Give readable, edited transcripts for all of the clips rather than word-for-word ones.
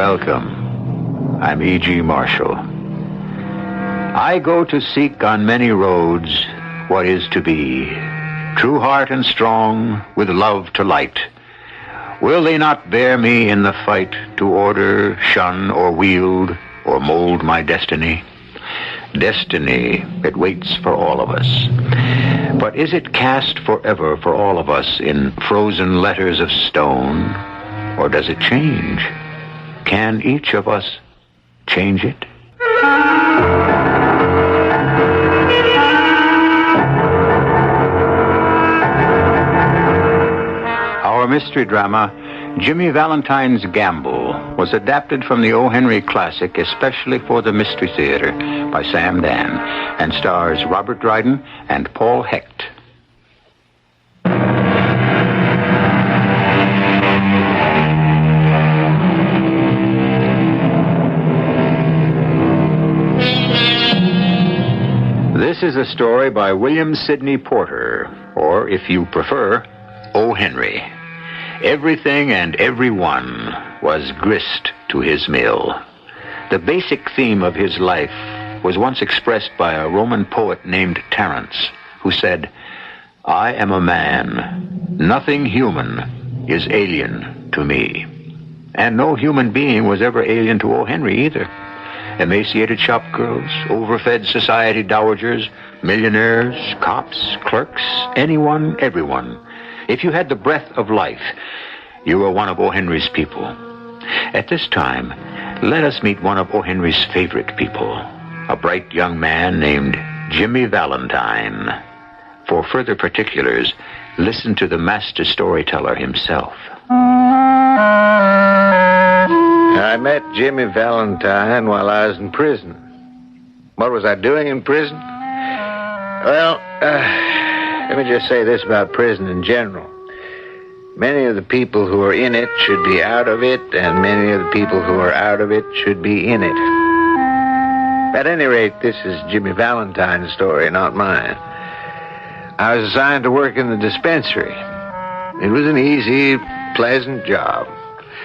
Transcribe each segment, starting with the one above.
Welcome. I'm E.G. Marshall. I go to seek on many roads what is to be. True heart and strong, with love to light. Will they not bear me in the fight to order, shun, or wield, or mold my destiny? Destiny that waits for all of us. But is it cast forever for all of us in frozen letters of stone? Or does it change? Can each of us change it? Our mystery drama, Jimmy Valentine's Gamble, was adapted from the O. Henry classic especially for the Mystery Theater by Sam Dan and stars Robert Dryden and Paul Hecht. This is a story by William Sidney Porter, or if you prefer, O. Henry. Everything and everyone was grist to his mill. The basic theme of his life was once expressed by a Roman poet named Terence, who said, "I am a man. Nothing human is alien to me." And no human being was ever alien to O. Henry either. Emaciated shopgirls, overfed society dowagers, millionaires, cops, clerks, anyone, everyone. If you had the breath of life, you were one of O. Henry's people. At this time, let us meet one of O. Henry's favorite people, a bright young man named Jimmy Valentine. For further particulars, listen to the master storyteller himself. I met Jimmy Valentine while I was in prison. What was I doing in prison? Well, let me just say this about prison in general. Many of the people who are in it should be out of it, and many of the people who are out of it should be in it. At any rate, this is Jimmy Valentine's story, not mine. I was assigned to work in the dispensary. It was an easy, pleasant job.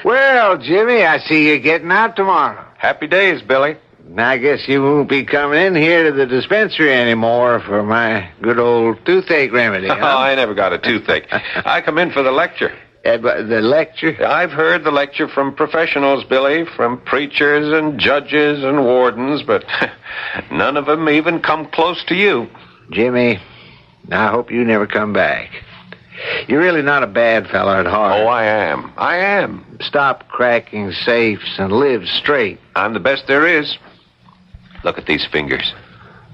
Well, Jimmy, I see you're getting out tomorrow. Happy days, Billy. I guess you won't be coming in here to the dispensary anymore for my good old toothache remedy, huh? Oh, I never got a toothache. I come in for the lecture. The lecture? I've heard the lecture from professionals, Billy, from preachers and judges and wardens, but none of them even come close to you. Jimmy, I hope you never come back. You're really not a bad fella at heart. Oh, I am. I am. Stop cracking safes and live straight. I'm the best there is. Look at these fingers.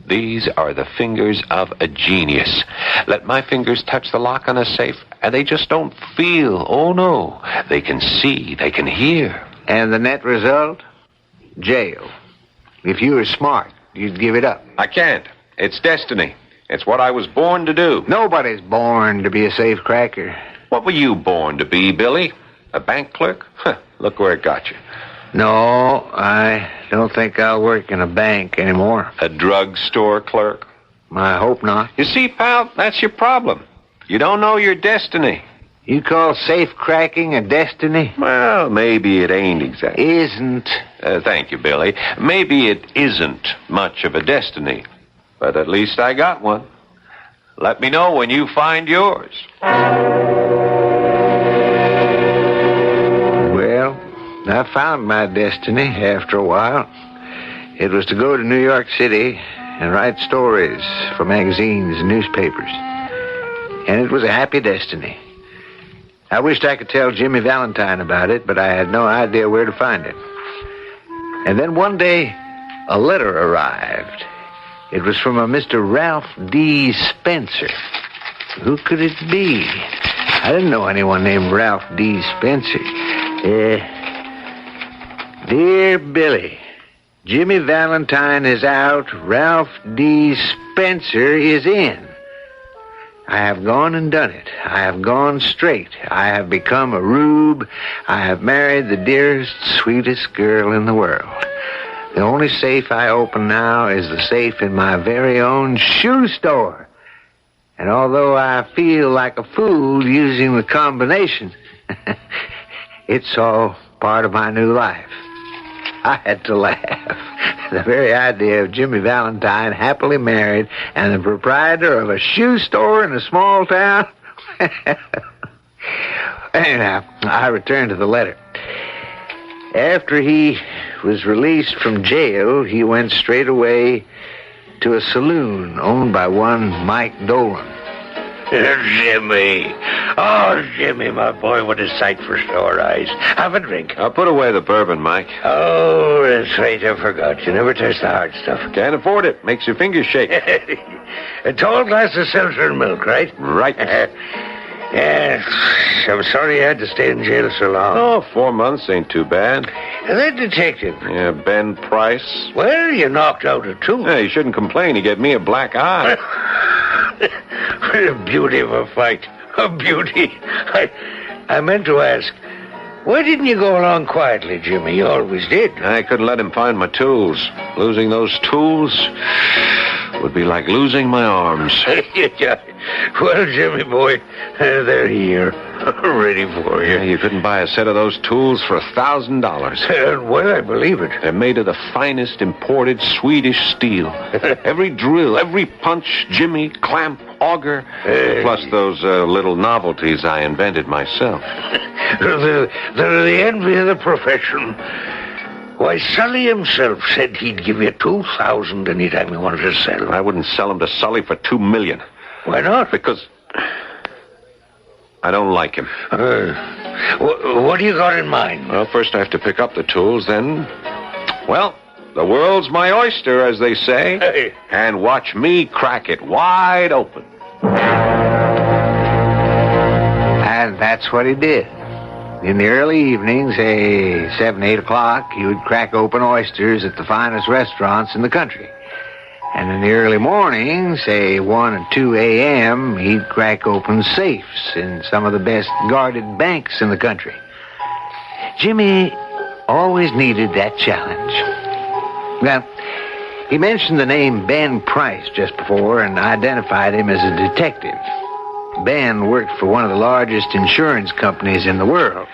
These are the fingers of a genius. Let my fingers touch the lock on a safe, and they just don't feel. Oh, no. They can see. They can hear. And the net result? Jail. If you were smart, you'd give it up. I can't. It's destiny. It's what I was born to do. Nobody's born to be a safe cracker. What were you born to be, Billy? A bank clerk? Huh, look where it got you. No, I don't think I'll work in a bank anymore. A drugstore clerk? I hope not. You see, pal, that's your problem. You don't know your destiny. You call safe cracking a destiny? Well, maybe it ain't exactly. Isn't. Thank you, Billy. Maybe it isn't much of a destiny. But at least I got one. Let me know when you find yours. Well, I found my destiny after a while. It was to go to New York City and write stories for magazines and newspapers. And it was a happy destiny. I wished I could tell Jimmy Valentine about it, but I had no idea where to find it. And then one day, a letter arrived. It was from a Mr. Ralph D. Spencer. Who could it be? I didn't know anyone named Ralph D. Spencer. Dear Billy, Jimmy Valentine is out. Ralph D. Spencer is in. I have gone and done it. I have gone straight. I have become a rube. I have married the dearest, sweetest girl in the world. The only safe I open now is the safe in my very own shoe store. And although I feel like a fool using the combination, it's all part of my new life. I had to laugh. The very idea of Jimmy Valentine happily married and the proprietor of a shoe store in a small town. Anyhow, I returned to the letter. After he was released from jail, he went straight away to a saloon owned by one Mike Dolan. Jimmy. Oh, Jimmy, my boy, what a sight for sore eyes. Have a drink. I'll put away the bourbon, Mike. Oh, that's right, I forgot. You never touch the hard stuff. Can't afford it. Makes your fingers shake. A tall glass of seltzer and milk, right? Right. Yes, I'm sorry you had to stay in jail so long. Oh, 4 months ain't too bad. And that detective. Yeah, Ben Price. Well, you knocked out a tooth. Yeah, you shouldn't complain. He gave me a black eye. What a beauty of a fight. A beauty. I meant to ask, why didn't you go along quietly, Jimmy? You always did. I couldn't let him find my tools. Losing those tools would be like losing my arms. Well, Jimmy boy, they're here, ready for you. Yeah, you couldn't buy a set of those tools for $1,000. Well, I believe it. They're made of the finest imported Swedish steel. Every drill, every punch, jimmy, clamp, auger, plus those little novelties I invented myself. They're the envy of the profession. Why, Sully himself said he'd give you $2,000 anytime you wanted to sell. I wouldn't sell them to Sully for $2 million. Why not? Because I don't like him. What do you got in mind? Well, first I have to pick up the tools, then, well, the world's my oyster, as they say. Hey. And watch me crack it wide open. And that's what he did. In the early evenings, say 7, 8 o'clock, he would crack open oysters at the finest restaurants in the country. And in the early morning, say 1 and 2 a.m., he'd crack open safes in some of the best guarded banks in the country. Jimmy always needed that challenge. Now, he mentioned the name Ben Price just before and identified him as a detective. Ben worked for one of the largest insurance companies in the world.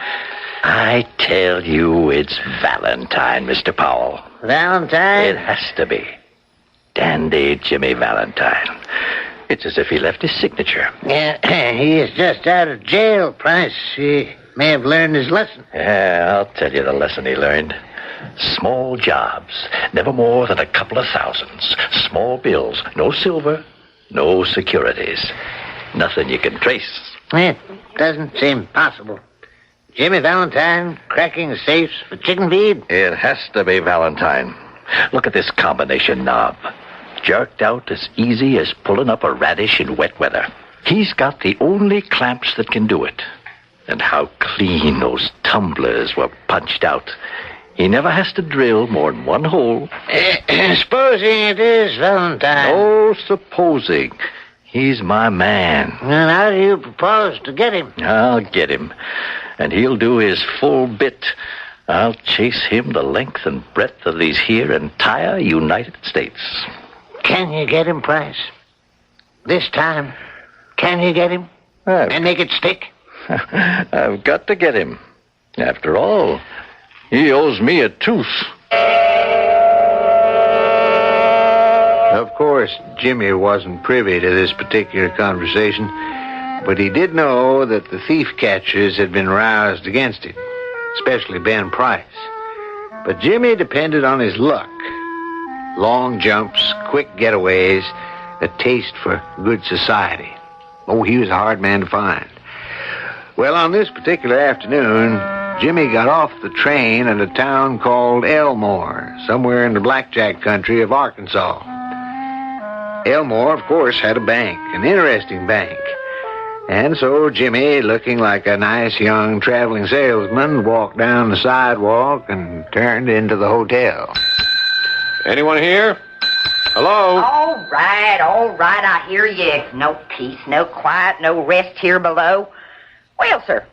I tell you, it's Valentine, Mr. Powell. Valentine? It has to be. Dandy Jimmy Valentine. It's as if he left his signature. Yeah, he is just out of jail, Price. He may have learned his lesson. Yeah, I'll tell you the lesson he learned. Small jobs, never more than a couple of thousands. Small bills, no silver, no securities. Nothing you can trace. It doesn't seem possible. Jimmy Valentine cracking safes for chicken feed? It has to be Valentine. Look at this combination knob. Jerked out as easy as pulling up a radish in wet weather. He's got the only clamps that can do it. And how clean those tumblers were punched out. He never has to drill more than one hole. Supposing it is Valentine. No supposing. He's my man. And how do you propose to get him? I'll get him. And he'll do his full bit. I'll chase him the length and breadth of these here entire United States. Can you get him, Price? This time, can you get him? And make it stick? I've got to get him. After all, he owes me a tooth. Of course, Jimmy wasn't privy to this particular conversation, but he did know that the thief catchers had been roused against him, especially Ben Price. But Jimmy depended on his luck. Long jumps, quick getaways, a taste for good society. Oh, he was a hard man to find. Well, on this particular afternoon, Jimmy got off the train at a town called Elmore, somewhere in the blackjack country of Arkansas. Elmore, of course, had a bank, an interesting bank. And so Jimmy, looking like a nice young traveling salesman, walked down the sidewalk and turned into the hotel. Anyone here? Hello? All right, I hear you. No peace, no quiet, no rest here below. Well, sir,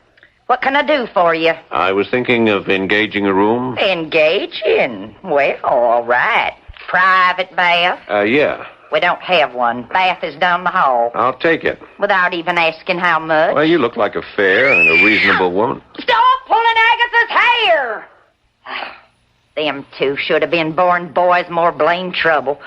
what can I do for you? I was thinking of engaging a room. Engage in? Well, all right. Private bath? Yeah. We don't have one. Bath is down the hall. I'll take it. Without even asking how much? Well, you look like a fair and a reasonable woman. Stop pulling Agatha's hair! Them two should have been born boys, more blame trouble.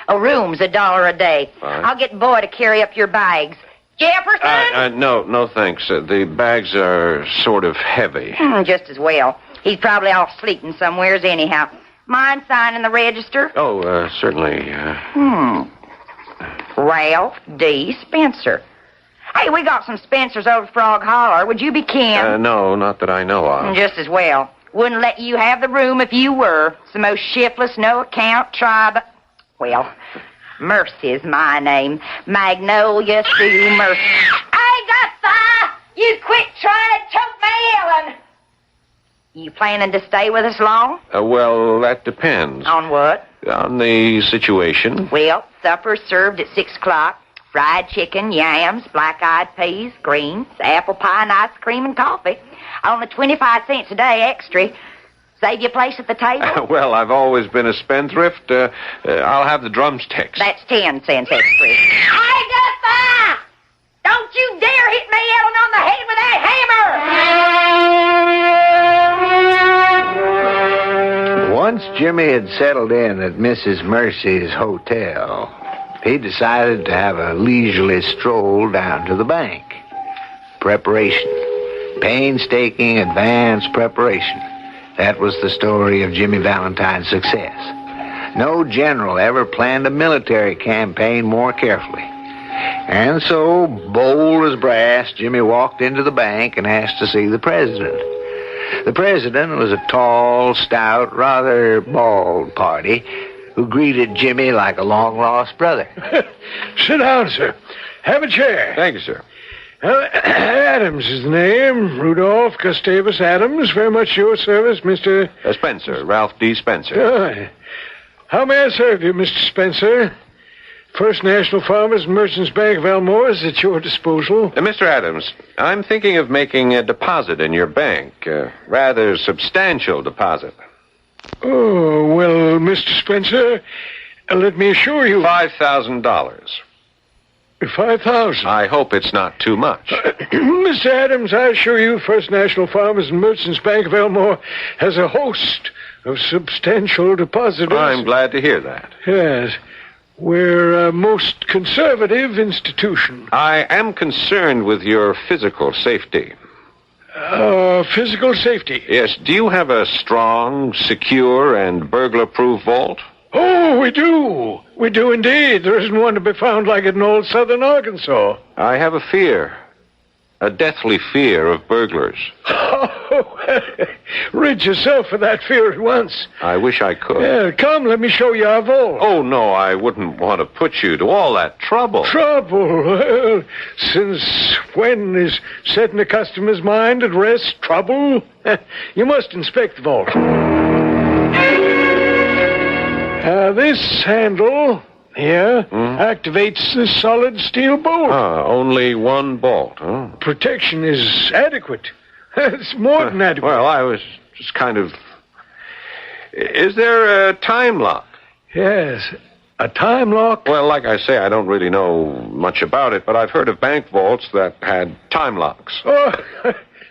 A room's $1 a day. Fine. I'll get Boy to carry up your bags. Jefferson? No, thanks. The bags are sort of heavy. Just as well. He's probably off sleeping somewheres anyhow. Mind signing the register? Oh, certainly. Ralph D. Spencer. Hey, we got some Spencers over at Frog Holler. Would you be kin? No, not that I know of. Just as well. Wouldn't let you have the room if you were. It's the most shiftless, no-account tribe. Well, Mercy's my name. Magnolia Sue Mercy. Agatha! You quit trying to choke me, Ellen! You planning to stay with us long? Well, that depends. On what? On the situation. Well, supper's served at 6 o'clock. Fried chicken, yams, black-eyed peas, greens, apple pie, and ice cream and coffee. Only 25 cents a day extra. Save you a place at the table? Well, I've always been a spendthrift. I'll have the drumsticks. That's 10 cents extra. Agatha! Don't you dare hit me, Ellen, on the head with that hammer! Once Jimmy had settled in at Mrs. Mercy's hotel, he decided to have a leisurely stroll down to the bank. Preparation. Painstaking, advanced preparation. That was the story of Jimmy Valentine's success. No general ever planned a military campaign more carefully. And so, bold as brass, Jimmy walked into the bank and asked to see the president. The president was a tall, stout, rather bald party who greeted Jimmy like a long-lost brother. Sit down, sir. Have a chair. Thank you, sir. Adams is the name. Rudolph Gustavus Adams. Very much your service, Mr. Spencer, Ralph D. Spencer. How may I serve you, Mr. Spencer? First National Farmers and Merchants Bank of Elmore is at your disposal. Mr. Adams, I'm thinking of making a deposit in your bank. A rather substantial deposit. Oh, well, Mr. Spencer, let me assure you... $5,000. 5,000. I hope it's not too much. Mr. Adams, I assure you, First National Farmers and Merchants Bank of Elmore has a host of substantial depositors. I'm glad to hear that. Yes. We're a most conservative institution. I am concerned with your physical safety. Physical safety? Yes. Do you have a strong, secure, and burglar-proof vault? Oh, we do. We do indeed. There isn't one to be found like it in old southern Arkansas. I have a fear. A deathly fear of burglars. Oh, rid yourself of that fear at once. I wish I could. Yeah, come, let me show you our vault. Oh, no, I wouldn't want to put you to all that trouble. Trouble? Well, since when is setting a customer's mind at rest trouble? You must inspect the vault. This handle here activates the solid steel bolt. Only one bolt, huh? Protection is adequate. It's more than adequate. Well, I was just kind of... Is there a time lock? Yes, a time lock. Well, like I say, I don't really know much about it, but I've heard of bank vaults that had time locks. Oh,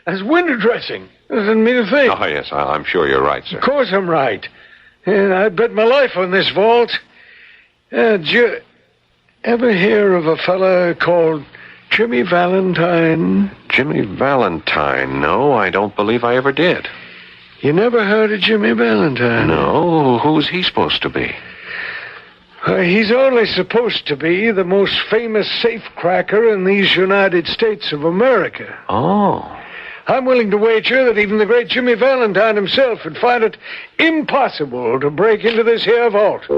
that's window dressing. Doesn't mean a thing. Oh, yes, I'm sure you're right, sir. Of course I'm right. And I'd bet my life on this vault. Did you ever hear of a fella called Jimmy Valentine? Jimmy Valentine? No, I don't believe I ever did. You never heard of Jimmy Valentine? No, who's he supposed to be? He's only supposed to be the most famous safecracker in these United States of America. Oh. I'm willing to wager that even the great Jimmy Valentine himself would find it impossible to break into this here vault.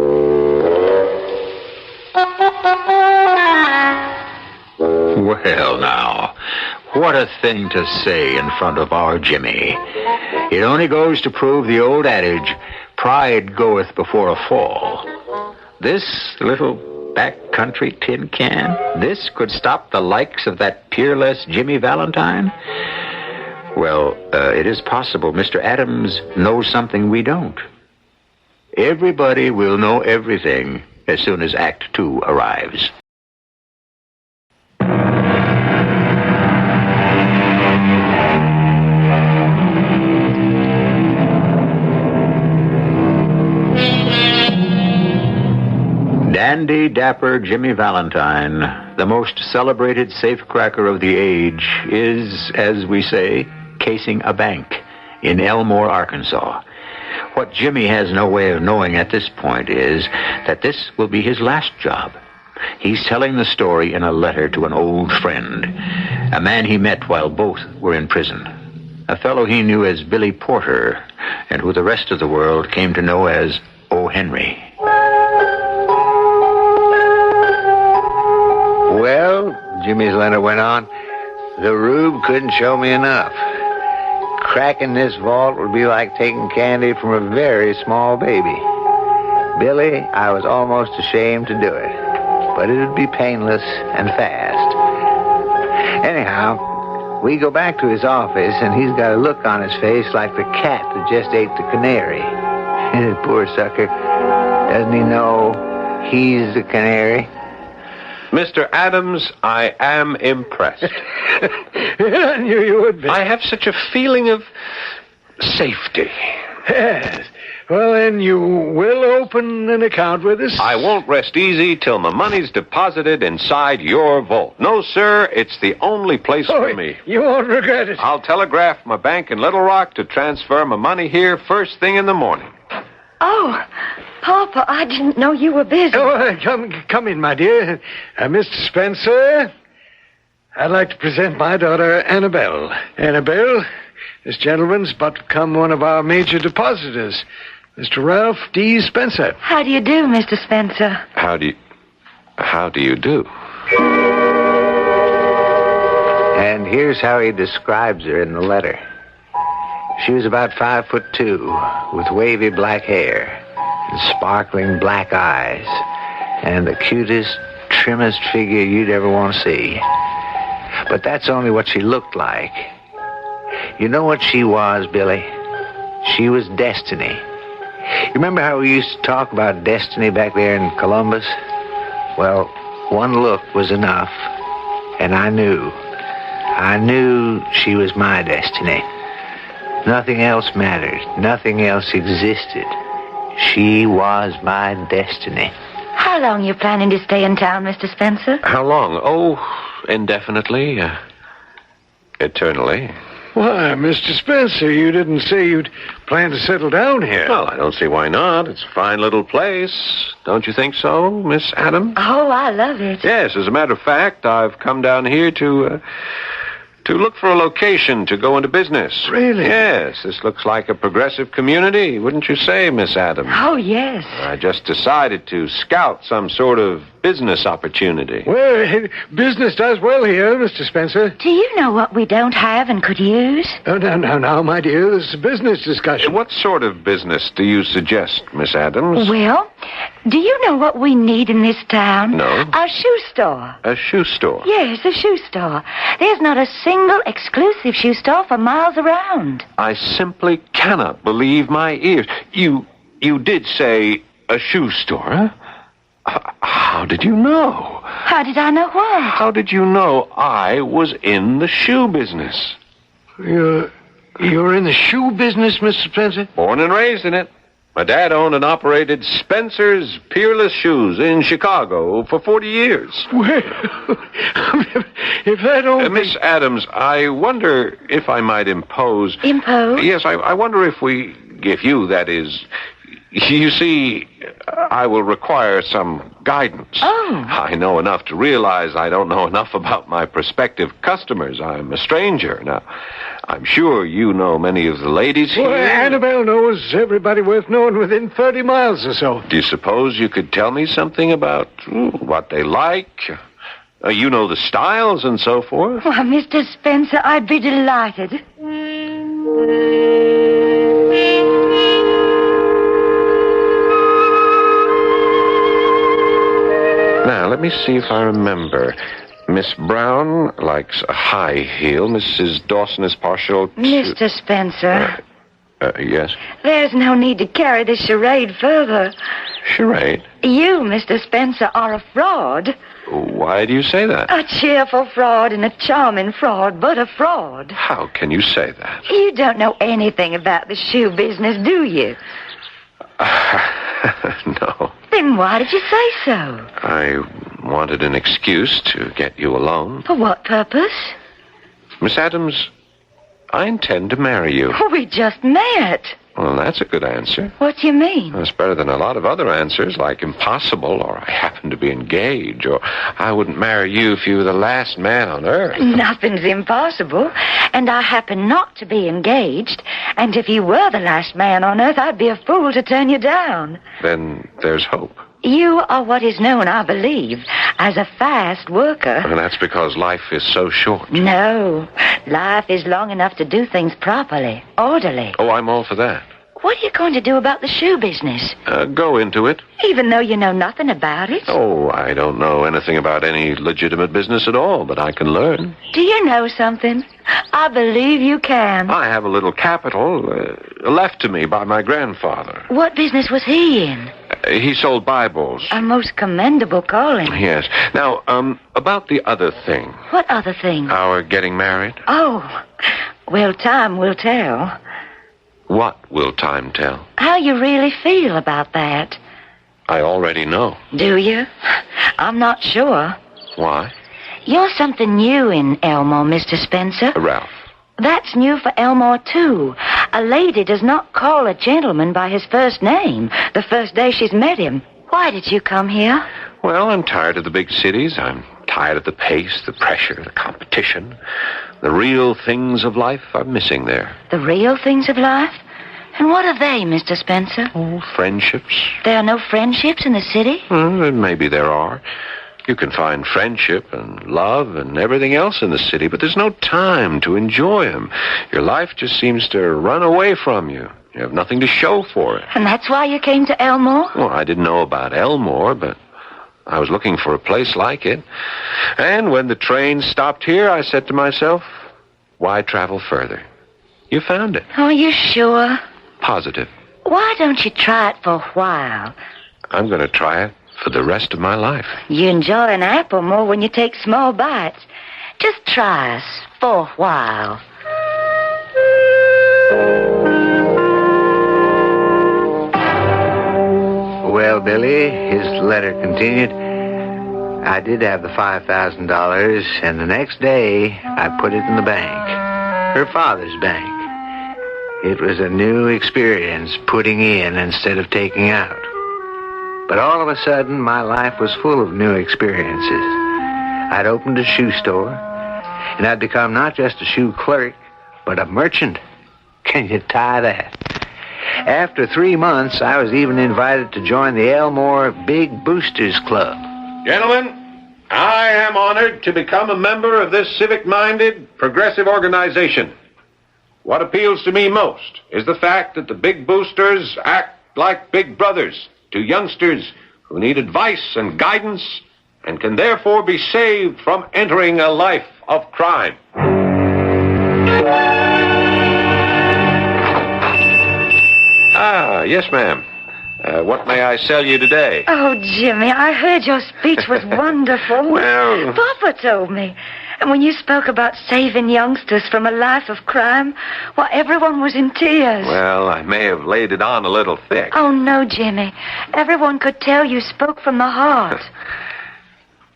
Well, now, what a thing to say in front of our Jimmy. It only goes to prove the old adage, pride goeth before a fall. This little backcountry tin can, this could stop the likes of that peerless Jimmy Valentine? Well, it is possible Mr. Adams knows something we don't. Everybody will know everything as soon as Act 2 arrives. Dandy dapper Jimmy Valentine, the most celebrated safecracker of the age, is, as we say, casing a bank in Elmore, Arkansas. What Jimmy has no way of knowing at this point is that this will be his last job. He's telling the story in a letter to an old friend, a man he met while both were in prison, a fellow he knew as Billy Porter, and who the rest of the world came to know as O. Henry. Well, Jimmy's letter went on, the rube couldn't show me enough. Cracking this vault would be like taking candy from a very small baby. Billy, I was almost ashamed to do it, but it would be painless and fast. Anyhow, we go back to his office, and he's got a look on his face like the cat that just ate the canary. Poor sucker. Doesn't he know he's the canary? Mr. Adams, I am impressed. I knew you would be. I have such a feeling of safety. Yes. Well, then, you will open an account with us? I won't rest easy till my money's deposited inside your vault. No, sir, it's the only place for me. You won't regret it. I'll telegraph my bank in Little Rock to transfer my money here first thing in the morning. Oh, Papa, I didn't know you were busy. Oh, come in, my dear. Mr. Spencer, I'd like to present my daughter, Annabelle. Annabelle, this gentleman's about to become one of our major depositors, Mr. Ralph D. Spencer. How do you do, Mr. Spencer? How do you do? And here's how he describes her in the letter. She was about 5'2", with wavy black hair and sparkling black eyes, and the cutest, trimmest figure you'd ever want to see. But that's only what she looked like. You know what she was, Billy? She was destiny. You remember how we used to talk about destiny back there in Columbus? Well, one look was enough, and I knew she was my destiny. Nothing else mattered. Nothing else existed. She was my destiny. How long you planning to stay in town, Mr. Spencer? How long? Oh, indefinitely. Eternally. Why, Mr. Spencer, you didn't say you'd plan to settle down here. Well, I don't see why not. It's a fine little place. Don't you think so, Miss Adams? Oh, I love it. Yes, as a matter of fact, I've come down here to look for a location to go into business. Really? Yes, this looks like a progressive community, wouldn't you say, Miss Adams? Oh, yes. I just decided to scout some sort of business opportunity. Well, business does well here, Mr. Spencer. Do you know what we don't have and could use? Oh, now, my dear, this is a business discussion. What sort of business do you suggest, Miss Adams? Well, do you know what we need in this town? No. A shoe store. A shoe store? Yes, a shoe store. There's not a single exclusive shoe store for miles around. I simply cannot believe my ears. You did say a shoe store, huh? How did you know? How did I know what? How did you know I was in the shoe business? You're in the shoe business, Mr. Spencer? Born and raised in it. My dad owned and operated Spencer's Peerless Shoes in Chicago for 40 years. Well, if that only... Miss Adams, I wonder if I might impose... Impose? Yes, I wonder if you, that is... You see, I will require some guidance. Oh. I know enough to realize I don't know enough about my prospective customers. I'm a stranger. Now, I'm sure you know many of the ladies here. Well, Annabelle knows everybody worth knowing within 30 miles or so. Do you suppose you could tell me something about what they like? You know the styles and so forth. Why, Mr. Spencer, I'd be delighted. Now, let me see if I remember. Miss Brown likes a high heel. Mrs. Dawson is partial to... Mr. Spencer. Yes? There's no need to carry this charade further. Charade? You, Mr. Spencer, are a fraud. Why do you say that? A cheerful fraud and a charming fraud, but a fraud. How can you say that? You don't know anything about the shoe business, do you? No. Then why did you say so? I wanted an excuse to get you alone. For what purpose? Miss Adams, I intend to marry you. Oh, we just met. Well, that's a good answer. What do you mean? It's better than a lot of other answers, like impossible, or I happen to be engaged, or I wouldn't marry you if you were the last man on earth. Nothing's impossible, and I happen not to be engaged, and if you were the last man on earth, I'd be a fool to turn you down. Then there's hope. You are what is known, I believe, as a fast worker. And that's because life is so short. No, life is long enough to do things properly, orderly. Oh, I'm all for that. What are you going to do about the shoe business? Go into it. Even though you know nothing about it? Oh, I don't know anything about any legitimate business at all, but I can learn. Do you know something? I believe you can. I have a little capital left to me by my grandfather. What business was he in? He sold Bibles. A most commendable calling. Yes. Now, about the other thing. What other thing? Our getting married. Oh, well, time will tell. What will time tell? How you really feel about that. I already know. Do you? I'm not sure. Why? You're something new in Elmore, Mr. Spencer. Ralph. That's new for Elmore, too. A lady does not call a gentleman by his first name the first day she's met him. Why did you come here? Well, I'm tired of the big cities. I'm tired of the pace, the pressure, the competition. The real things of life I'm missing there. The real things of life? And what are they, Mr. Spencer? Oh, friendships. There are no friendships in the city? Maybe there are. You can find friendship and love and everything else in the city, but there's no time to enjoy them. Your life just seems to run away from you. You have nothing to show for it. And that's why you came to Elmore? Well, I didn't know about Elmore, but I was looking for a place like it. And when the train stopped here, I said to myself, why travel further? You found it. Oh, are you sure? Positive. Why don't you try it for a while? I'm going to try it for the rest of my life. You enjoy an apple more when you take small bites. Just try us for a while. Well, Billy, his letter continued, I did have the $5,000, and the next day I put it in the bank, her father's bank. It was a new experience, putting in instead of taking out. But all of a sudden, my life was full of new experiences. I'd opened a shoe store, and I'd become not just a shoe clerk, but a merchant. Can you tie that? After 3 months, I was even invited to join the Elmore Big Boosters Club. Gentlemen, I am honored to become a member of this civic-minded, progressive organization. What appeals to me most is the fact that the Big Boosters act like big brothers to youngsters who need advice and guidance and can therefore be saved from entering a life of crime. Ah, yes, ma'am. What may I sell you today? Oh, Jimmy, I heard your speech was wonderful. Well... Papa told me. And when you spoke about saving youngsters from a life of crime, well, everyone was in tears. Well, I may have laid it on a little thick. Oh, no, Jimmy. Everyone could tell you spoke from the heart.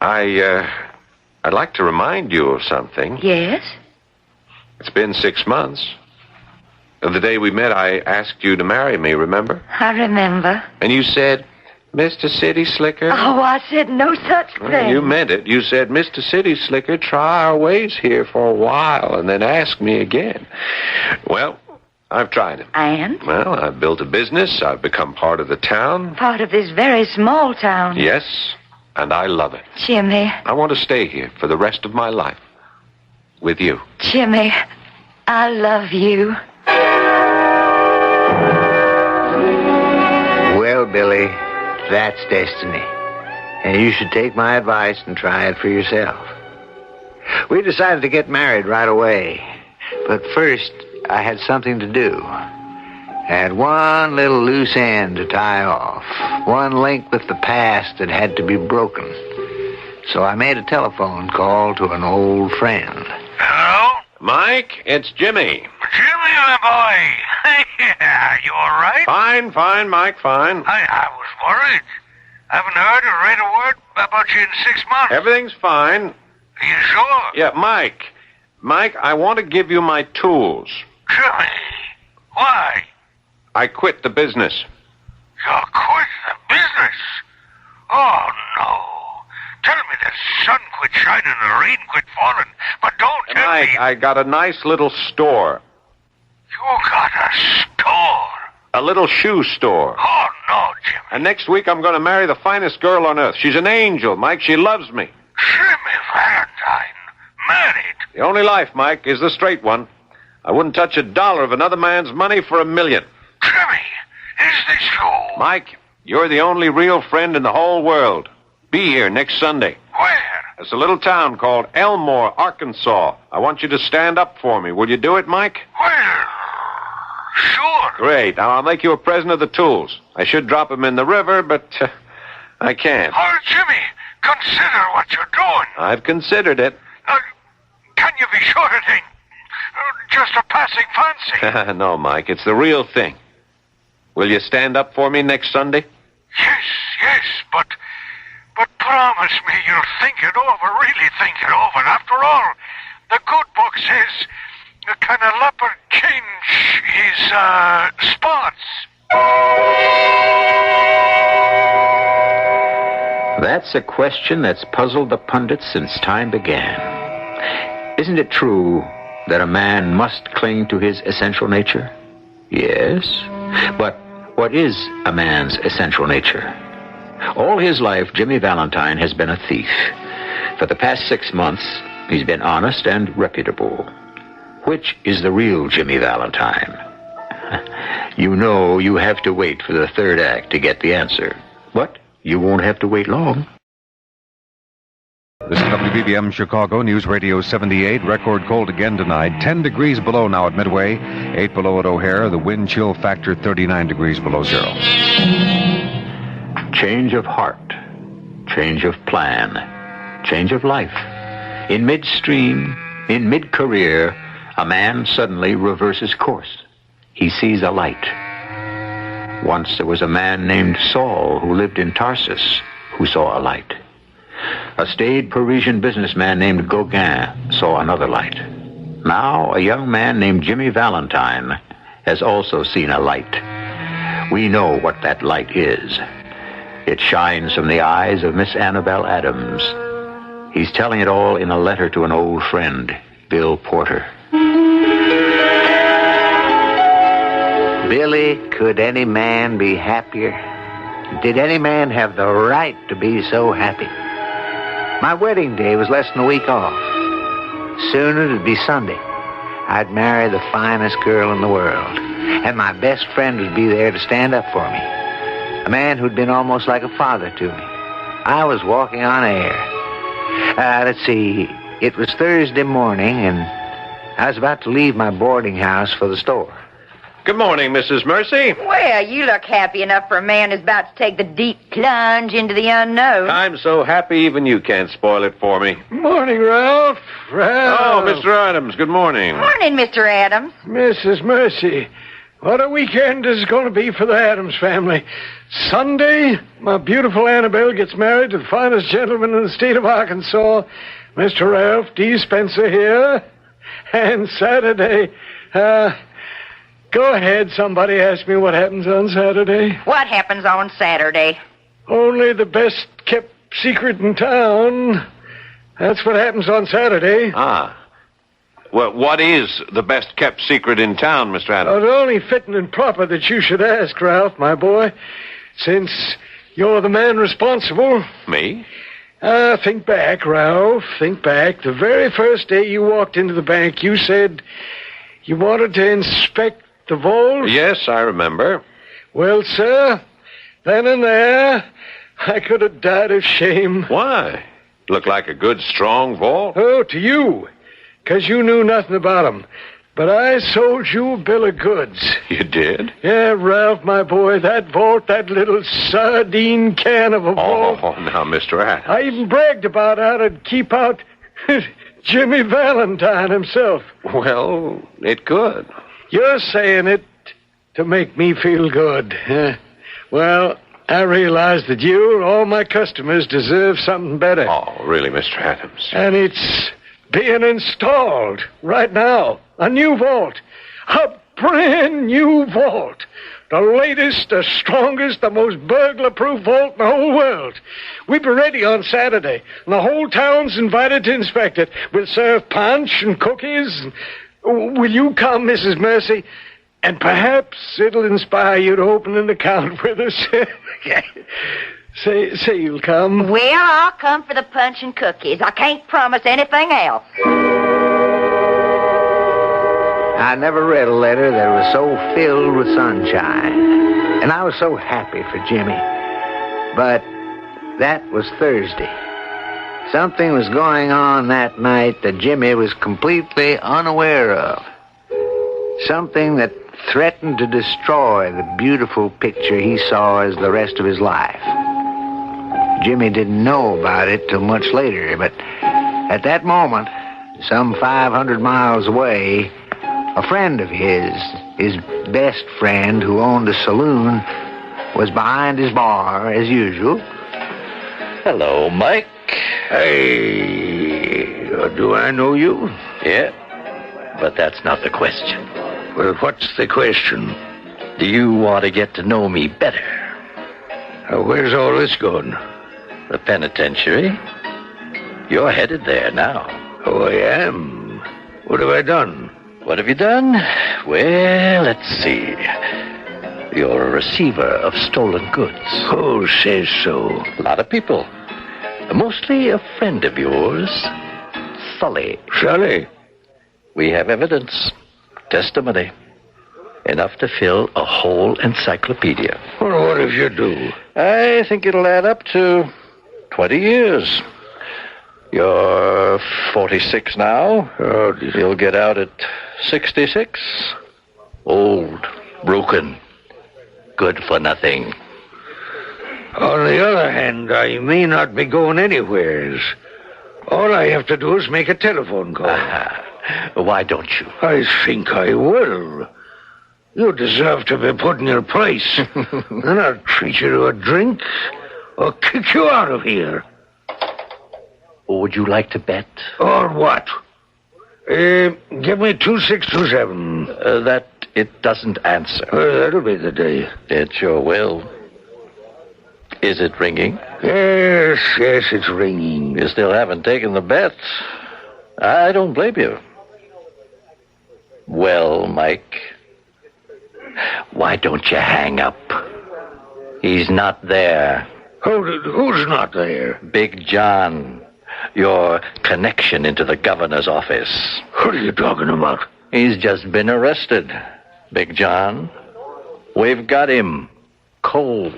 I'd like to remind you of something. Yes? It's been 6 months. The day we met, I asked you to marry me, remember? I remember. And you said, Mr. City Slicker. Oh, I said no such thing. Well, you meant it. You said, Mr. City Slicker, try our ways here for a while and then ask me again. Well, I've tried it. And? Well, I've built a business. I've become part of the town. Part of this very small town. Yes, and I love it. Jimmy. I want to stay here for the rest of my life. With you. Jimmy, I love you. Well, Billy, that's destiny. And you should take my advice and try it for yourself. We decided to get married right away. But first, I had something to do. I had one little loose end to tie off. One link with the past that had to be broken. So I made a telephone call to an old friend. Hello? Mike, it's Jimmy. Jimmy, my boy. Yeah, you all right? Fine, Mike, fine. I was worried. Haven't heard or read a word about you in 6 months. Everything's fine. Are you sure? Yeah, Mike. Mike, I want to give you my tools. Jimmy, why? I quit the business. You're quitting the business? Oh, no. Tell me the sun quit shining and the rain quit falling, but don't tell Mike, me... I got a nice little store. You got a store? A little shoe store. Oh, no, Jimmy. And next week I'm going to marry the finest girl on earth. She's an angel, Mike. She loves me. Jimmy Valentine, married? The only life, Mike, is the straight one. I wouldn't touch $1 of another man's money for $1 million. Jimmy, is this you? Mike, you're the only real friend in the whole world. Be here next Sunday. Where? It's a little town called Elmore, Arkansas. I want you to stand up for me. Will you do it, Mike? Well, sure. Great. Now, I'll make you a present of the tools. I should drop them in the river, but I can't. Oh, Jimmy, consider what you're doing. I've considered it. Can you be sure it ain't just a passing fancy? No, Mike, it's the real thing. Will you stand up for me next Sunday? Yes, but promise me you'll think it over, really think it over. After all, the good book says, can a leopard change his spots? That's a question that's puzzled the pundits since time began. Isn't it true that a man must cling to his essential nature? Yes, but what is a man's essential nature? All his life, Jimmy Valentine has been a thief. For the past 6 months, he's been honest and reputable. Which is the real Jimmy Valentine? You know you have to wait for the third act to get the answer. But you won't have to wait long. This is WBBM Chicago, News Radio 78. Record cold again tonight. 10 degrees below now at Midway. 8 below at O'Hare. The wind chill factor 39 degrees below zero. Change of heart. Change of plan. Change of life. In midstream, in mid-career, a man suddenly reverses course. He sees a light. Once there was a man named Saul who lived in Tarsus who saw a light. A staid Parisian businessman named Gauguin saw another light. Now a young man named Jimmy Valentine has also seen a light. We know what that light is. It shines from the eyes of Miss Annabelle Adams. He's telling it all in a letter to an old friend, Bill Porter. Billy, could any man be happier? Did any man have the right to be so happy? My wedding day was less than a week off. Soon it'd be Sunday. I'd marry the finest girl in the world. And my best friend would be there to stand up for me. A man who'd been almost like a father to me. I was walking on air. Let's see. It was Thursday morning, and I was about to leave my boarding house for the store. Good morning, Mrs. Mercy. Well, you look happy enough for a man who's about to take the deep plunge into the unknown. I'm so happy even you can't spoil it for me. Morning, Ralph. Oh, Mr. Adams, good morning. Morning, Mr. Adams. Mrs. Mercy, what a weekend is going to be for the Adams family. Sunday, my beautiful Annabelle gets married to the finest gentleman in the state of Arkansas, Mr. Ralph D. Spencer here. And Saturday, go ahead, somebody ask me what happens on Saturday. What happens on Saturday? Only the best kept secret in town. That's what happens on Saturday. Ah. Well, what is the best kept secret in town, Mr. Adams? It's only fitting and proper that you should ask, Ralph, my boy, since you're the man responsible. Me? Think back, Ralph. Think back. The very first day you walked into the bank, you said you wanted to inspect the vault. Yes, I remember. Well, sir, then and there, I could have died of shame. Why? Looked like a good, strong vault. Oh, to you, 'cause you knew nothing about 'em. But I sold you a bill of goods. You did? Yeah, Ralph, my boy, that vault, that little sardine can of a vault. Oh, now, Mr. Adams. I even bragged about how to keep out Jimmy Valentine himself. Well, it could. You're saying it to make me feel good. Well, I realize that you and all my customers deserve something better. Oh, really, Mr. Adams? And it's being installed right now. A new vault. A brand new vault. The latest, the strongest, the most burglar-proof vault in the whole world. We'll be ready on Saturday, and the whole town's invited to inspect it. We'll serve punch and cookies. Will you come, Mrs. Mercy? And perhaps it'll inspire you to open an account with us. Say you'll come. Well, I'll come for the punch and cookies. I can't promise anything else. I never read a letter that was so filled with sunshine. And I was so happy for Jimmy. But that was Thursday. Something was going on that night that Jimmy was completely unaware of. Something that threatened to destroy the beautiful picture he saw as the rest of his life. Jimmy didn't know about it till much later, but at that moment, some 500 miles away, a friend of his best friend who owned a saloon, was behind his bar as usual. Hello, Mike. Hey, do I know you? Yeah, but that's not the question. Well, what's the question? Do you want to get to know me better? Where's all this going? The penitentiary. You're headed there now. Oh, I am. What have I done? What have you done? Well, let's see. You're a receiver of stolen goods. Who says so? A lot of people. Mostly a friend of yours, Sully. Sully? We have evidence. Testimony. Enough to fill a whole encyclopedia. Well, what if you do? I think it'll add up to 20 years. You're 46 now. Oh, dear. You'll get out at 66. Old, broken, good for nothing. On the other hand, I may not be going anywheres. All I have to do is make a telephone call. Why don't you? I think I will. You deserve to be put in your place. Then I'll treat you to a drink or kick you out of here. Would you like to bet? Or what? Give me 2627. That it doesn't answer. Well, that'll be the day. It sure will. Is it ringing? Yes, it's ringing. You still haven't taken the bet. I don't blame you. Well, Mike, why don't you hang up? He's not there. Who's not there? Big John, your connection into the governor's office. What are you talking about? He's just been arrested, Big John. We've got him cold.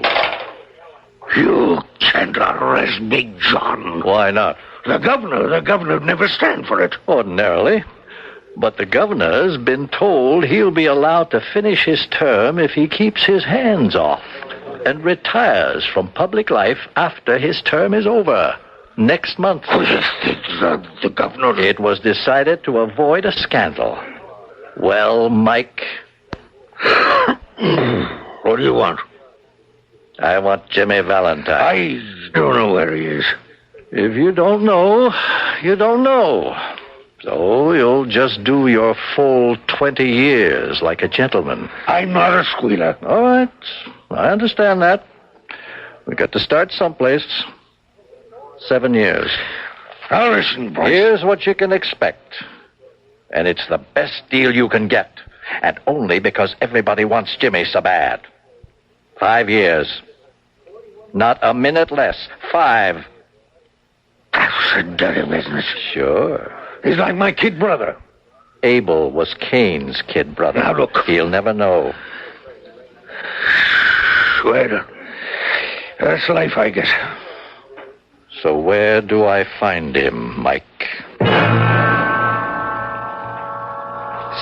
You can't arrest Big John. Why not? The governor would never stand for it. Ordinarily. But the governor's been told he'll be allowed to finish his term if he keeps his hands off and retires from public life after his term is over. Next month. The governor... It was decided to avoid a scandal. Well, Mike... What do you want? I want Jimmy Valentine. I don't know where he is. If you don't know, you don't know. So you'll just do your full 20 years like a gentleman. I'm not a squealer. All right. I understand that. We got to start someplace. 7 years. Now listen, boys. Here's what you can expect. And it's the best deal you can get. And only because everybody wants Jimmy so bad. 5 years. Not a minute less. 5. That's a dirty business. Sure. He's like my kid brother. Abel was Cain's kid brother. Now, look. He'll never know. Well, that's life, I guess. So where do I find him, Mike?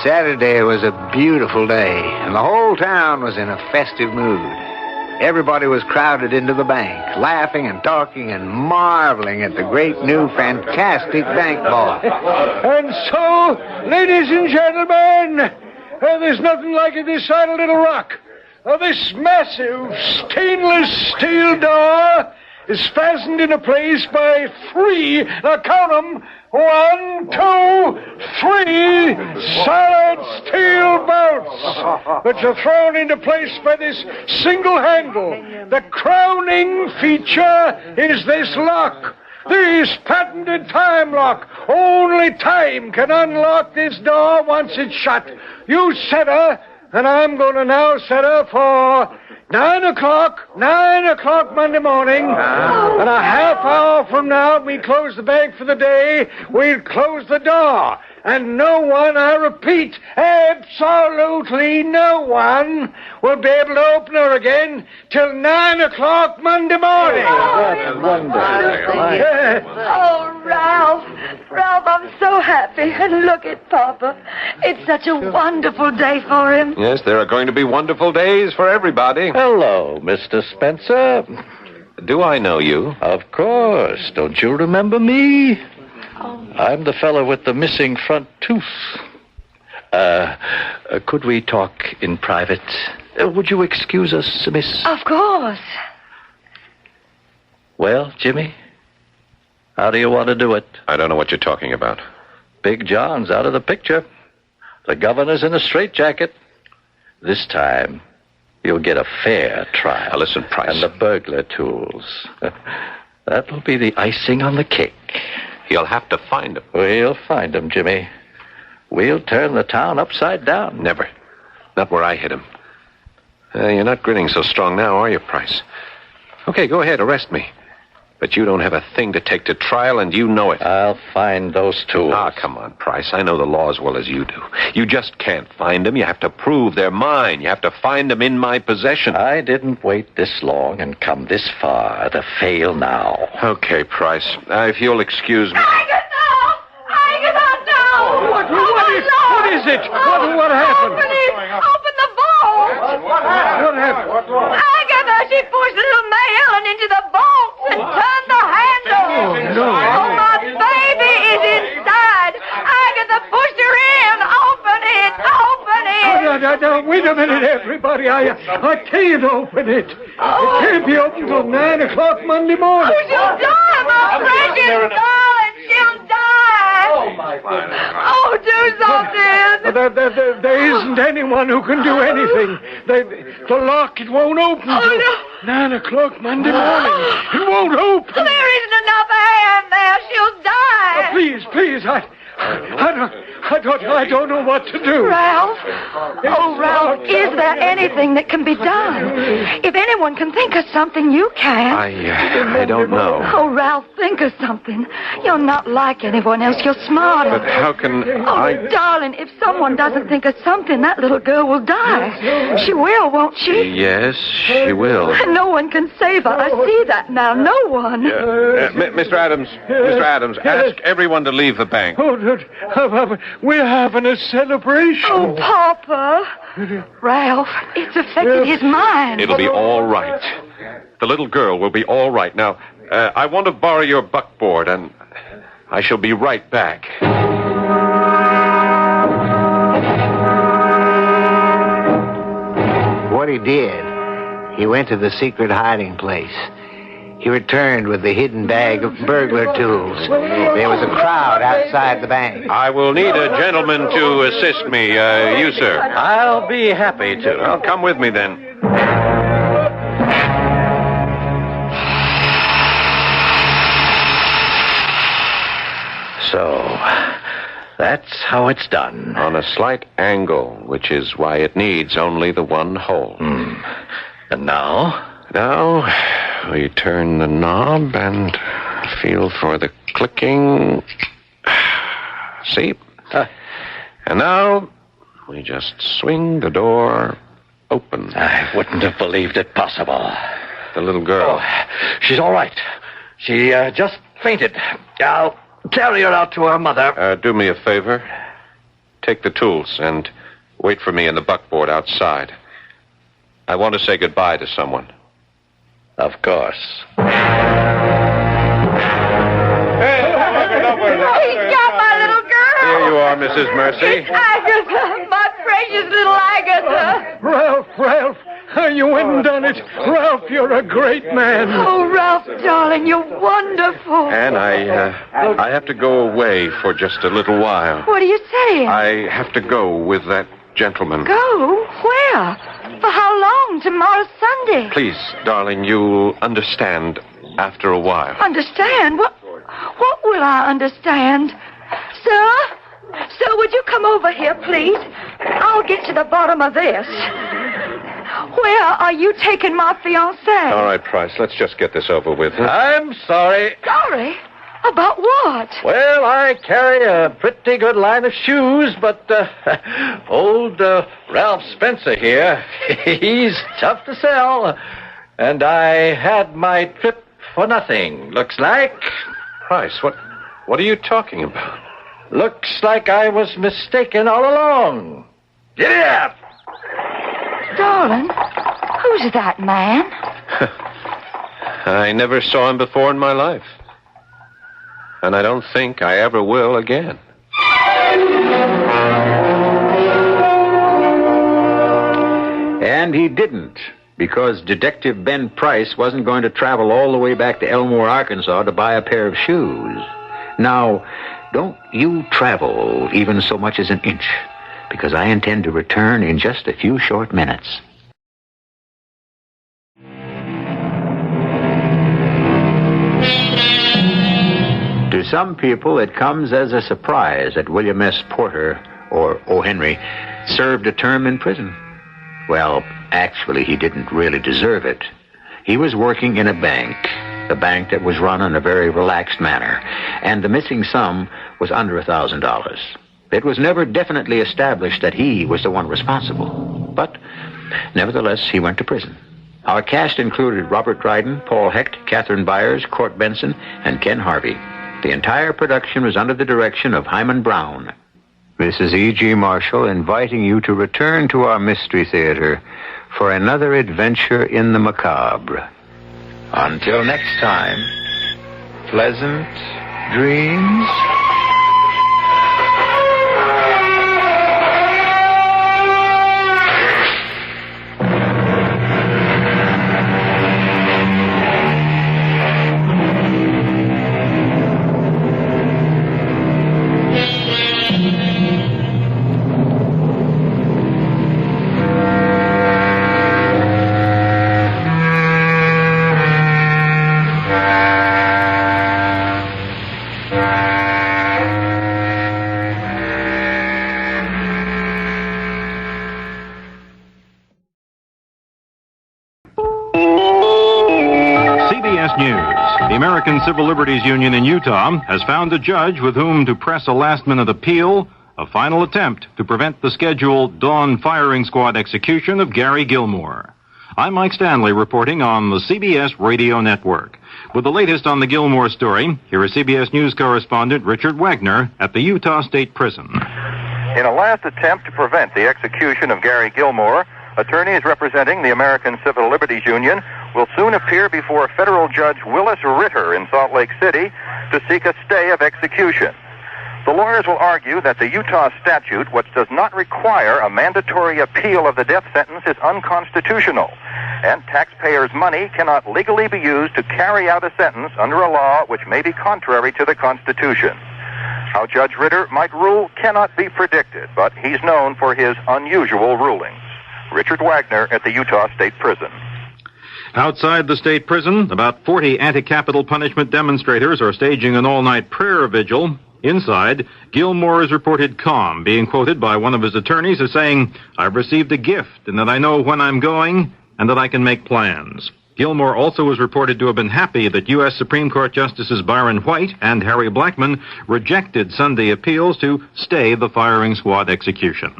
Saturday was a beautiful day, and the whole town was in a festive mood. Everybody was crowded into the bank, laughing and talking and marveling at the great new fantastic bank vault. And so, ladies and gentlemen, there's nothing like it this side of Little Rock. This massive stainless steel door is fastened into place by 3, now count 'em, 1, 2, 3 solid steel bolts, which are thrown into place by this single handle. The crowning feature is this lock. This patented time lock. Only time can unlock this door once it's shut. You set her, and I'm going to now set her for 9 o'clock Monday morning. And a half hour from now, we close the bank for the day. We'll close the door. And no one, I repeat, absolutely no one will be able to open her again till 9 o'clock Monday morning. Oh, Ralph. Ralph, I'm so happy. And look at Papa. It's such a wonderful day for him. Yes, there are going to be wonderful days for everybody. Hello, Mr. Spencer. Do I know you? Of course. Don't you remember me? I'm the fellow with the missing front tooth. Could we talk in private? Would you excuse us, Miss? Of course. Well, Jimmy, how do you want to do it? I don't know what you're talking about. Big John's out of the picture. The governor's in a straitjacket. This time, you'll get a fair trial. Now, listen, Price. And the burglar tools. That'll be the icing on the cake. You'll have to find him. We'll find him, Jimmy. We'll turn the town upside down. Never. Not where I hit him. You're not grinning so strong now, are you, Price? Okay, go ahead, arrest me. But you don't have a thing to take to trial, and you know it. I'll find those tools. Ah, come on, Price. I know the law as well as you do. You just can't find them. You have to prove they're mine. You have to find them in my possession. I didn't wait this long and come this far to fail now. Okay, Price. If you'll excuse me. What is it? What happened? Open the vault. What happened? Agatha, she pushed little May Ellen into the vault and turned the handle. Oh, no. Oh, my baby is inside. Agatha pushed her in. Open it. Open it. No, wait a minute, everybody. I can't open it. It can't be opened till 9 o'clock Monday morning. Oh, she'll die, my precious darling. She'll die. Oh, my goodness. Oh, do something. There isn't anyone who can do anything. The lock, it won't open till 9 o'clock Monday morning. It won't open. There isn't enough air in there. She'll die. Please, I don't know what to do. Ralph? Oh, Ralph, is there anything that can be done? If anyone can think of something, you can. I don't know. Oh, Ralph, think of something. You're not like anyone else. You're smarter. But how can Oh, darling, if someone doesn't think of something, that little girl will die. She will, won't she? Yes, she will. And no one can save her. I see that now. No one. Mr. Adams, ask everyone to leave the bank. We're having a celebration. Oh, Papa. Ralph, it's affected his mind. It'll be all right. The little girl will be all right. Now, I want to borrow your buckboard, and I shall be right back. What he did, he went to the secret hiding place. He returned with the hidden bag of burglar tools. There was a crowd outside the bank. I will need a gentleman to assist me. You, sir. I'll be happy to. Well, come with me, then. So, that's how it's done. On a slight angle, which is why it needs only the one hole. And now? Now, we turn the knob and feel for the clicking. See? And now, we just swing the door open. I wouldn't have believed it possible. The little girl. Oh, she's all right. She just fainted. I'll carry her out to her mother. Do me a favor. Take the tools and wait for me in the buckboard outside. I want to say goodbye to someone. Of course. He's got my little girl. Here you are, Mrs. Mercy. Agatha, my precious little Agatha. Ralph, You went and done it. Ralph, you're a great man. Oh, Ralph, darling, you're wonderful. And I have to go away for just a little while. What are you saying? I have to go with that gentleman. Go? Where? For how long? Tomorrow's Sunday. Please, darling, you'll understand after a while. Understand? What will I understand? Sir? Sir, would you come over here, please? I'll get to the bottom of this. Where are you taking my fiancé? All right, Price, let's just get this over with. I'm sorry. Sorry? About what? Well, I carry a pretty good line of shoes, but old Ralph Spencer here, he's tough to sell. And I had my trip for nothing, looks like. Price, what are you talking about? Looks like I was mistaken all along. Giddy up! Darling, who's that man? I never saw him before in my life. And I don't think I ever will again. And he didn't, because Detective Ben Price wasn't going to travel all the way back to Elmore, Arkansas to buy a pair of shoes. Now, don't you travel even so much as an inch, because I intend to return in just a few short minutes. To some people, it comes as a surprise that William S. Porter, or O. Henry, served a term in prison. Well, actually, he didn't really deserve it. He was working in a bank that was run in a very relaxed manner, and the missing sum was under $1,000. It was never definitely established that he was the one responsible, but nevertheless, he went to prison. Our cast included Robert Dryden, Paul Hecht, Catherine Byers, Court Benson, and Ken Harvey. The entire production was under the direction of Hyman Brown. This is E.G. Marshall inviting you to return to our Mystery Theater for another adventure in the macabre. Until next time, pleasant dreams. The American Civil Liberties Union in Utah has found a judge with whom to press a last-minute appeal, a final attempt to prevent the scheduled dawn firing squad execution of Gary Gilmore. I'm Mike Stanley reporting on the CBS Radio Network. With the latest on the Gilmore story, here is CBS News correspondent Richard Wagner at the Utah State Prison. In a last attempt to prevent the execution of Gary Gilmore, attorneys representing the American Civil Liberties Union will soon appear before federal judge Willis Ritter in Salt Lake City to seek a stay of execution. The lawyers will argue that the Utah statute, which does not require a mandatory appeal of the death sentence, is unconstitutional, and taxpayers' money cannot legally be used to carry out a sentence under a law which may be contrary to the Constitution. How Judge Ritter might rule cannot be predicted, but he's known for his unusual rulings. Richard Wagner at the Utah State Prison. Outside the state prison, about 40 anti-capital punishment demonstrators are staging an all-night prayer vigil. Inside, Gilmore is reported calm, being quoted by one of his attorneys as saying, "I've received a gift, and that I know when I'm going, and that I can make plans." Gilmore also is reported to have been happy that U.S. Supreme Court Justices Byron White and Harry Blackmun rejected Sunday appeals to stay the firing squad execution.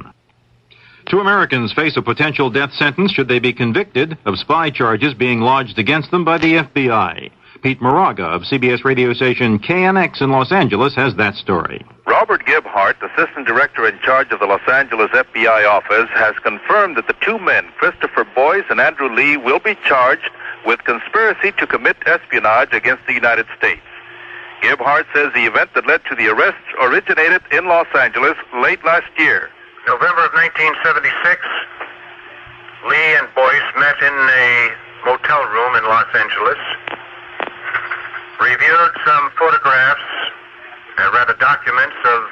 2 Americans face a potential death sentence should they be convicted of spy charges being lodged against them by the FBI. Pete Moraga of CBS radio station KNX in Los Angeles has that story. Robert Gebhardt, assistant director in charge of the Los Angeles FBI office, has confirmed that the 2 men, Christopher Boyce and Andrew Lee, will be charged with conspiracy to commit espionage against the United States. Gebhardt says the event that led to the arrests originated in Los Angeles late last year. November of 1976, Lee and Boyce met in a motel room in Los Angeles, reviewed some photographs, documents of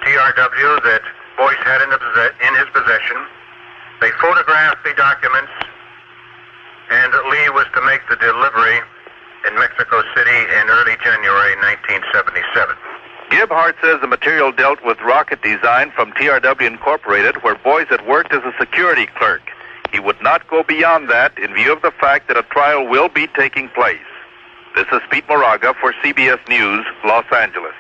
TRW that Boyce had in his possession. They photographed the documents, and Lee was to make the delivery in Mexico City in early January 1977. Gebhardt says the material dealt with rocket design from TRW Incorporated, where Boyce had worked as a security clerk. He would not go beyond that in view of the fact that a trial will be taking place. This is Pete Moraga for CBS News, Los Angeles.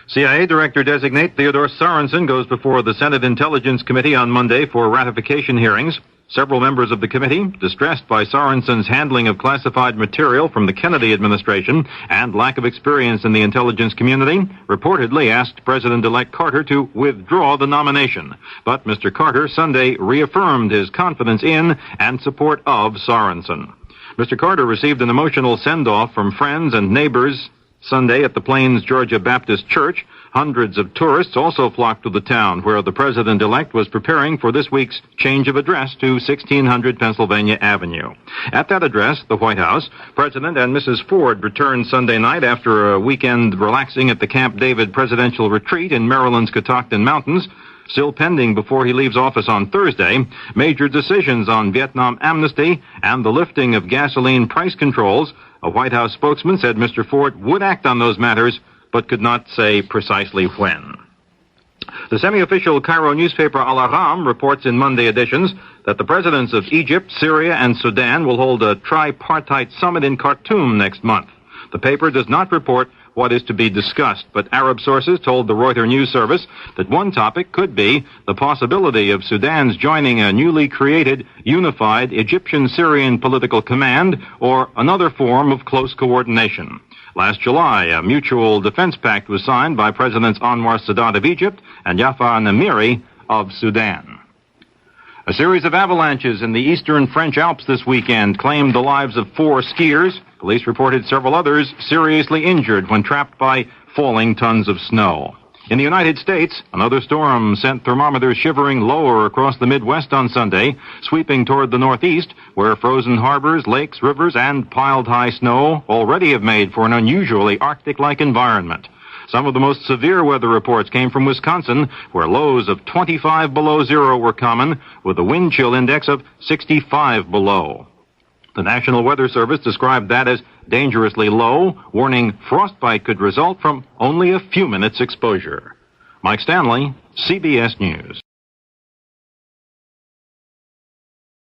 CIA Director-designate Theodore Sorensen goes before the Senate Intelligence Committee on Monday for ratification hearings. Several members of the committee, distressed by Sorensen's handling of classified material from the Kennedy administration and lack of experience in the intelligence community, reportedly asked President-elect Carter to withdraw the nomination. But Mr. Carter Sunday reaffirmed his confidence in and support of Sorensen. Mr. Carter received an emotional send-off from friends and neighbors Sunday at the Plains, Georgia Baptist Church. Hundreds of tourists also flocked to the town where the president-elect was preparing for this week's change of address to 1600 Pennsylvania Avenue. At that address, the White House, President and Mrs. Ford returned Sunday night after a weekend relaxing at the Camp David presidential retreat in Maryland's Catoctin Mountains. Still pending before he leaves office on Thursday, major decisions on Vietnam amnesty and the lifting of gasoline price controls. A White House spokesman said Mr. Ford would act on those matters, but could not say precisely when. The semi-official Cairo newspaper Al Ahram reports in Monday editions that the presidents of Egypt, Syria, and Sudan will hold a tripartite summit in Khartoum next month. The paper does not report what is to be discussed, but Arab sources told the Reuters news service that one topic could be the possibility of Sudan's joining a newly created, unified Egyptian-Syrian political command or another form of close coordination. Last July, a mutual defense pact was signed by Presidents Anwar Sadat of Egypt and Yaffa Namiri of Sudan. A series of avalanches in the eastern French Alps this weekend claimed the lives of 4 skiers. Police reported several others seriously injured when trapped by falling tons of snow. In the United States, another storm sent thermometers shivering lower across the Midwest on Sunday, sweeping toward the Northeast, where frozen harbors, lakes, rivers, and piled high snow already have made for an unusually Arctic-like environment. Some of the most severe weather reports came from Wisconsin, where lows of 25 below zero were common, with a wind chill index of 65 below. The National Weather Service described that as dangerously low, warning frostbite could result from only a few minutes exposure. Mike Stanley, CBS News.